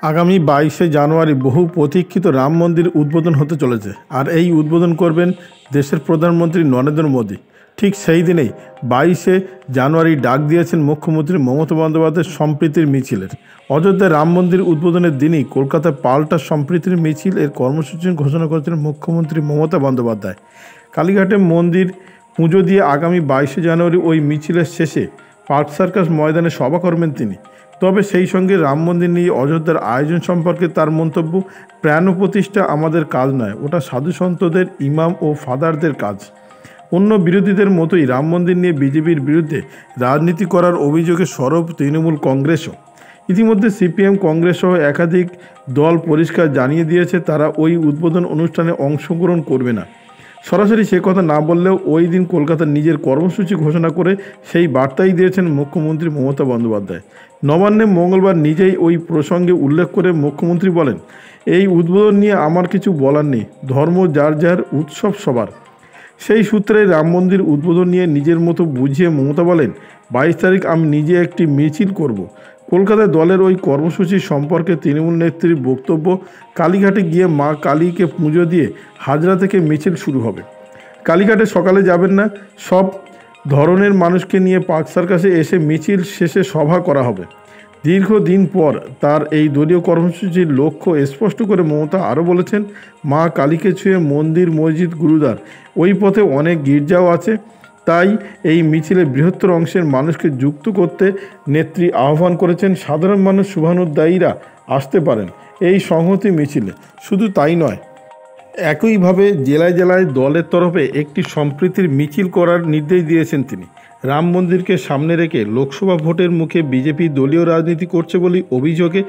আগামী 22শে জানুয়ারি বহু প্রতীক্ষিত রাম মন্দির উদ্বোধন হতে চলেছে। আর এই উদ্বোধন করবেন দেশের প্রধানমন্ত্রী নরেন্দ্র মোদী। ঠিক সেই দিনেই 22শে জানুয়ারি ডাক দিয়েছেন মুখ্যমন্ত্রী মমতা বন্দ্যোপাধ্যায় সম্প্রীতির মিছিলের। অযোধ্যায় রাম মন্দির উদ্বোধনের দিনই কলকাতায় পাল্টা সম্প্রীতির মিছিল এর কর্মসূচি ঘোষণা করেছেন মুখ্যমন্ত্রী মমতা বন্দ্যোপাধ্যায়। কালীঘাটে মন্দির পুজো দিয়ে আগামী 22শে জানুয়ারি ওই মিছিলের শেষে পার্ক সার্কাস ময়দানে সভা করবেন তিনি। তবে সেই সঙ্গে রাম মন্দির নিয়ে অযোধ্যার আয়োজন সম্পর্কে তার মন্তব্য, প্রাণ প্রতিষ্ঠা আমাদের কাজ নয়, ওটা সাধু সন্তদের, ইমাম ও ফাদারদের কাজ। অন্য বিরোধীদের মতোই রাম মন্দির নিয়ে বিজেপির বিরুদ্ধে রাজনীতি করার অভিযোগে সরব তৃণমূল কংগ্রেসও। ইতিমধ্যে সিপিএম, কংগ্রেস সহ একাধিক দল পরিষ্কার জানিয়ে দিয়েছে তারা ওই উদ্বোধন অনুষ্ঠানে অংশগ্রহণ করবে না। সরাসরি সে কথা না বললেও ওই দিন কলকাতার নিজের কর্মসূচি ঘোষণা করে সেই বার্তাই দিয়েছেন মুখ্যমন্ত্রী মমতা বন্দ্যোপাধ্যায়। নবান্নে মঙ্গলবার নিজেই ওই প্রসঙ্গে উল্লেখ করে মুখ্যমন্ত্রী বলেন, এই উদ্বোধন নিয়ে আমার কিছু বলার নেই, ধর্ম যার যার, উৎসব সবার। সেই সূত্রে রাম মন্দির উদ্বোধন নিয়ে নিজের মতো বুঝিয়ে মমতা বলেন, 22 তারিখ আমি নিজে একটি মিছিল করব। কলকাতায় দলের ওই কর্মসূচি সম্পর্কে তৃণমূল নেত্রীর বক্তব্য, কালীঘাটে গিয়ে মা কালীকে পুজো দিয়ে হাজরা থেকে মিছিল শুরু হবে। কালীঘাটে সকালে যাবেন না, সব ধরনের মানুষকে নিয়ে পার্ক সার্কাসে এসে মিছিল শেষে সভা করা হবে। দীর্ঘদিন পর তার এই দলীয় কর্মসূচির লক্ষ্য স্পষ্ট করে মমতা আরও বলেছেন, মা কালীকে ছুঁয়ে মন্দির, মসজিদ, গুরুদ্বার, ওই পথে অনেক গির্জাও আছে, তাই এই মিছিলে বৃহত্তর অংশের মানুষকে যুক্ত করতে নেত্রী আহ্বান করেছেন সাধারণ মানুষ শুভানুদ্দায়ীরা আসতে পারেন এই সংহতি মিছিলে। শুধু তাই নয়, একইভাবে জেলায় জেলায় দলের তরফে একটি সম্প্রীতির মিছিল করার নির্দেশ দিয়েছেন তিনি। রাম মন্দিরকে সামনে রেখে লোকসভা ভোটের মুখে বিজেপি দলীয় রাজনীতি করছে বলে অভিযোগে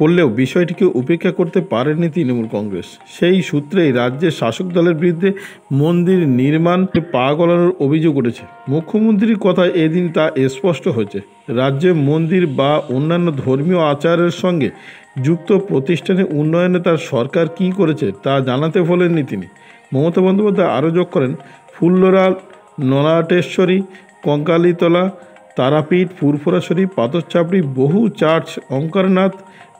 করলেও বিষয়টিকে উপেক্ষা করতে পারেনি তৃণমূল কংগ্রেস। সেই সূত্রেই রাজ্যের শাসক দলের বিরুদ্ধে মন্দির নির্মাণ পা গলানোর অভিযোগ উঠেছে। মুখ্যমন্ত্রীর কথায় এদিন তা স্পষ্ট হয়েছে, রাজ্যে মন্দির বা অন্যান্য ধর্মীয় আচারের সঙ্গে যুক্ত প্রতিষ্ঠানের উন্নয়নে তার সরকার কী করেছে তা জানাতে ভোলেননি তিনি। মমতা বন্দ্যোপাধ্যায় আরও যোগ করেন, ফুল্লরা, নলাটেশ্বরী, কঙ্কালীতলা, তারাপীঠ, ফুরফুরা শরীফ, পাথরচাপড়ি, বহু চার্চ, অঙ্কারনাথ,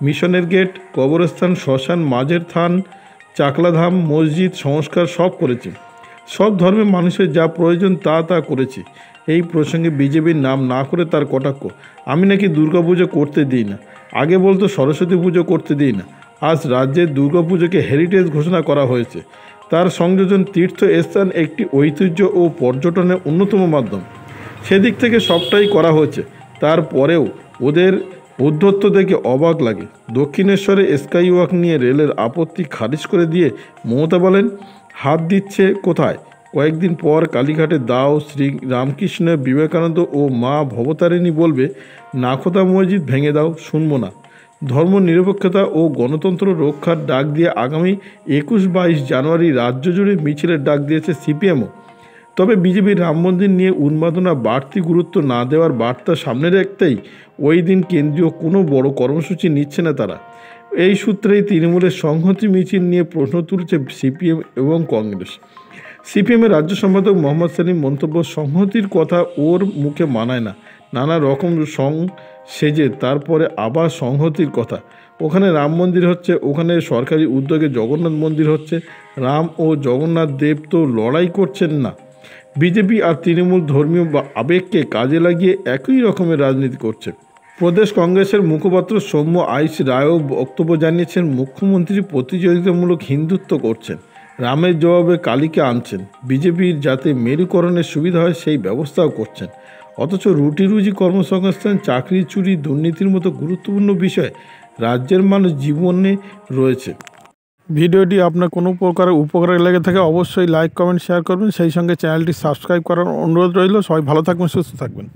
মিশনের গেট, কবরস্থান, শ্মশান, মাঝের থান, চাকলাধাম, মসজিদ সংস্কার সব করেছি। সব ধর্মের মানুষের যা প্রয়োজন তা করেছি। এই প্রসঙ্গে বিজেপির নাম না করে তার কটাক্ষ, আমি নাকি দুর্গাপুজো করতে দিই না, আগে বলতো সরস্বতী পুজো করতে দিই না, আজ রাজ্যের দুর্গাপুজোকে হেরিটেজ ঘোষণা করা হয়েছে। তার সংযোজন তীর্থস্থান একটি ঐতিহ্য ও পর্যটনের অন্যতম মাধ্যম, সেদিক থেকে সবটাই করা হয়েছে। তারপরেও ওদের ঔদ্ধত্য দেখে অবাক লাগে। দক্ষিণেশ্বরে স্কাইওয়াক নিয়ে রেলের আপত্তি খারিজ করে দিয়ে মমতা বলেন, হাত দিচ্ছে কোথায়? কয়েকদিন পর কালীঘাটে দাও, শ্রী রামকৃষ্ণ, বিবেকানন্দ ও মা ভবতারিণী বলবে নাখোদা মসজিদ ভেঙে দাও, শুনবো না। ধর্ম নিরপেক্ষতা ও গণতন্ত্র রক্ষার ডাক দিয়ে আগামী 21-22 জানুয়ারি রাজ্য জুড়ে মিছিলের ডাক দিয়েছে সিপিএমও। তবে বিজেপির রাম মন্দির নিয়ে উন্মাদনা বাড়তি গুরুত্ব না দেওয়ার বার্তা সামনে রাখতেই ওই দিন কেন্দ্রীয় কোনো বড় কর্মসূচি নিচ্ছে না তারা। এই সূত্রেই তৃণমূলের সংহতি মিছিল নিয়ে প্রশ্ন তুলছে সিপিএম এবং কংগ্রেস। সিপিএমের রাজ্য সম্পাদক মোহাম্মদ সেলিম মন্তব্য, সংহতির কথা ওর মুখে মানায় না, নানা রকম সং সেজে তারপরে আবার সংহতির কথা। ওখানে রাম মন্দির হচ্ছে, ওখানে সরকারি উদ্যোগে জগন্নাথ মন্দির হচ্ছে, রাম ও জগন্নাথ দেব তো লড়াই করছেন না। বিজেপি আর তৃণমূল ধর্মীয় আবেগকে কাজে লাগিয়ে একই রকমের রাজনীতি করছে। প্রদেশ কংগ্রেসের মুখপাত্র সৌম্য আইচ রায়ও বক্তব্য জানিয়েছেন, মুখ্যমন্ত্রী প্রতিযোগিতামূলক হিন্দুত্ব করছেন, রামের জবাবে কালীকে আনছেন, বিজেপির যাতে মেরুকরণের সুবিধা হয় সেই ব্যবস্থাও করছেন। অথচ রুটি রুজি, কর্মসংস্থান, চাকরি চুরি, দুর্নীতির মতো গুরুত্বপূর্ণ বিষয় রাজ্যের মানুষ জীবনে রয়েছে। ভিডিওটি আপনার কোনো প্রকার উপকারে লেগে থাকে অবশ্যই লাইক, কমেন্ট, শেয়ার করবেন। সেই সঙ্গে চ্যানেলটি সাবস্ক্রাইব করার অনুরোধ রইল। সবাই ভালো থাকবেন, সুস্থ থাকবেন।